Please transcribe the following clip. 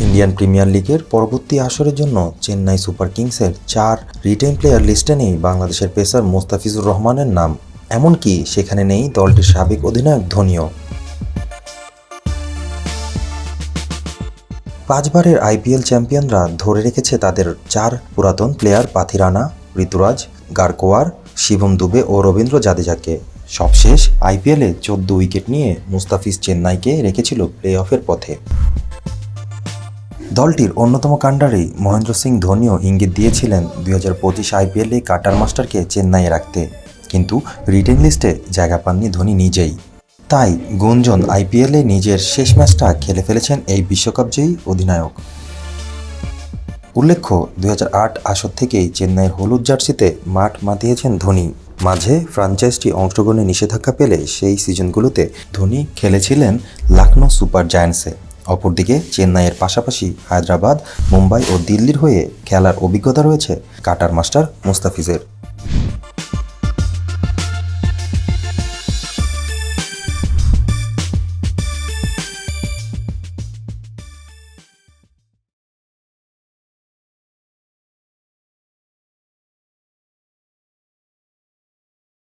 Indian premier লিগের পরবর্তী আসরের জন্য চেন্নাই সুপার কিংসের 4 রিটেইন প্লেয়ার লিস্টে নেই বাংলাদেশের পেসার মোস্তাফিজুর রহমানের নাম। এমনকি সেখানে নেই দলটির সাবেক অধিনায়ক ধোনিও। 5বারের আইপিএল চ্যাম্পিয়নরা ধরে রেখেছে তাদের 4 পুরাতন প্লেয়ার পাথিরানা, ঋতুরাজ, গারকোয়ার, শিবম দুবে ও রবীন্দ্র জাদেজাকে। সবশেষ আইপিএলে 14 উইকেট নিয়ে মুস্তাফিজ চেন্নাইকে রেখেছিল প্লে অফের পথে। দলটির অন্যতম কাণ্ডারি মহেন্দ্র সিং ধোনিও ইঙ্গিত দিয়েছিলেন 2025 আইপিএলে কাটার মাস্টারকে চেন্নাইয়ে রাখতে, কিন্তু রিটেন লিস্টে জায়গা পাননি ধোনি নিজেই। তাই গুঞ্জন আইপিএলে নিজের শেষ ম্যাচটা খেলে ফেলেছেন এই বিশ্বকাপজয়ী অধিনায়ক। উল্লেখ্য, 2008 আসর থেকেই চেন্নাইয়ের হলুদ জার্সিতে মাঠ মাতিয়েছেন ধোনি। মাঝে ফ্র্যাঞ্চাইজিটি অংশগ্রহণে নিষেধাজ্ঞা পেলে সেই সিজনগুলোতে ধোনি খেলেছিলেন লখনৌ সুপার জায়ান্টসে। অপরদিকে চেন্নাইয়ের পাশাপাশি হায়দ্রাবাদ, মুম্বাই ও দিল্লির হয়ে খেলার অভিজ্ঞতা রয়েছে কাটার মাস্টার মুস্তাফিজের।